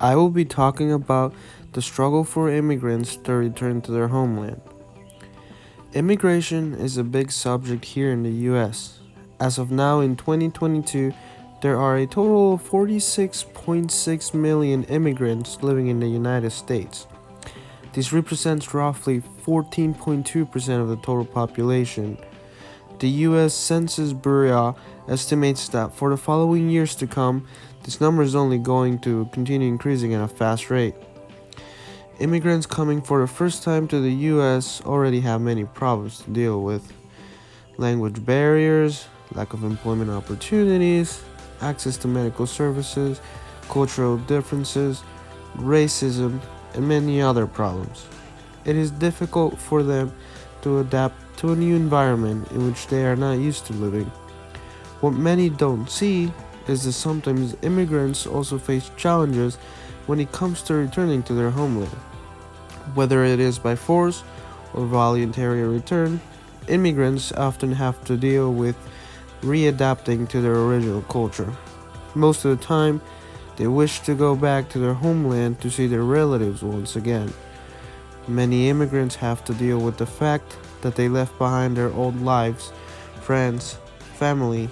I will be talking about the struggle for immigrants to return to their homeland. Immigration is a big subject here in the US. As of now, in 2022, there are a total of 46.6 million immigrants living in the United States. This represents roughly 14.2% of the total population. The US Census Bureau estimates that for the following years to come, this number is only going to continue increasing at a fast rate. Immigrants coming for the first time to the US already have many problems to deal with: language barriers, lack of employment opportunities, access to medical services, cultural differences, racism, and many other problems. It is difficult for them to adapt to a new environment in which they are not used to living. What many don't see is that sometimes immigrants also face challenges when it comes to returning to their homeland. Whether it is by force or voluntary return, immigrants often have to deal with readapting to their original culture. Most of the time, they wish to go back to their homeland to see their relatives once again. Many immigrants have to deal with the fact that they left behind their old lives, friends, family,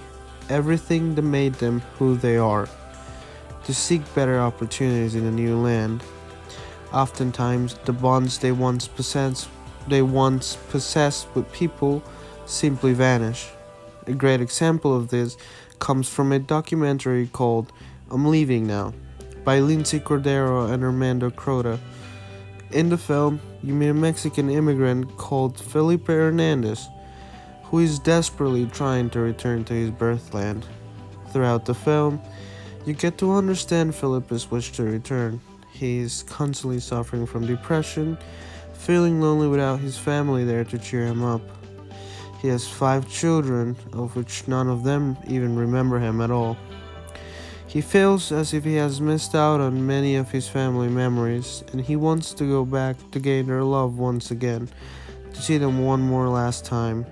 everything that made them who they are, to seek better opportunities in a new land. Oftentimes, the bonds they once possessed with people simply vanish. A great example of this comes from a documentary called I'm Leaving Now by Lindsay Cordero and Armando Crota. In the film, you meet a Mexican immigrant called Felipe Hernandez, who is desperately trying to return to his birthland. Throughout the film, you get to understand Felipe's wish to return. He is constantly suffering from depression, feeling lonely without his family there to cheer him up. He has 5 children, of which none of them even remember him at all. He feels as if he has missed out on many of his family memories, and he wants to go back to gain their love once again, to see them one more last time.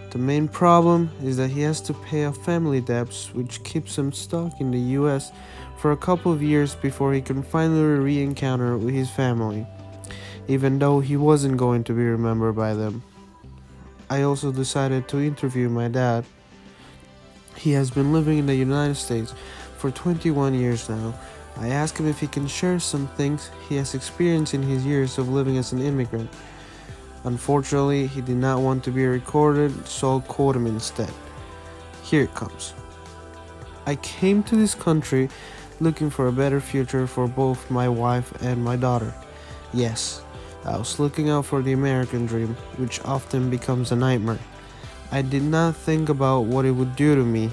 The main problem is that he has to pay off family debts, which keeps him stuck in the US for a couple of years before he can finally re-encounter with his family, even though he wasn't going to be remembered by them. I also decided to interview my dad. He has been living in the United States for 21 years now. I asked him if he can share some things he has experienced in his years of living as an immigrant. Unfortunately, he did not want to be recorded, so I'll quote him instead. Here it comes. I came to this country looking for a better future for both my wife and my daughter. Yes, I was looking out for the American dream, which often becomes a nightmare. I did not think about what it would do to me.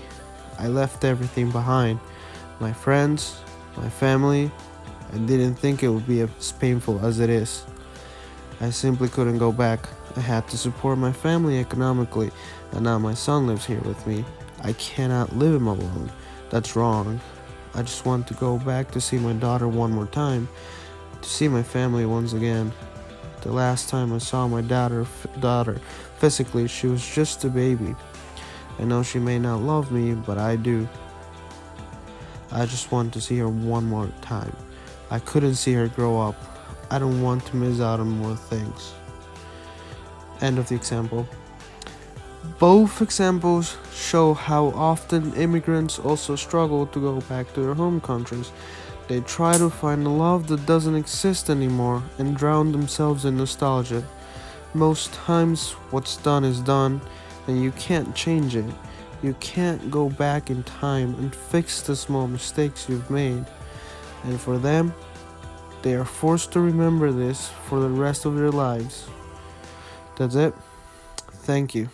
I left everything behind. My friends, my family. I didn't think it would be as painful as it is. I simply couldn't go back. I had to support my family economically, and now my son lives here with me. I cannot leave him alone. That's wrong. I just want to go back to see my daughter one more time, to see my family once again. The last time I saw my daughter physically, she was just a baby. I know she may not love me, but I do. I just want to see her one more time. I couldn't see her grow up. I don't want to miss out on more things. End of the example. Both examples show how often immigrants also struggle to go back to their home countries. They try to find a love that doesn't exist anymore and drown themselves in nostalgia. Most times, what's done is done, and you can't change it. You can't go back in time and fix the small mistakes you've made. And for them, they are forced to remember this for the rest of their lives. That's it. Thank you.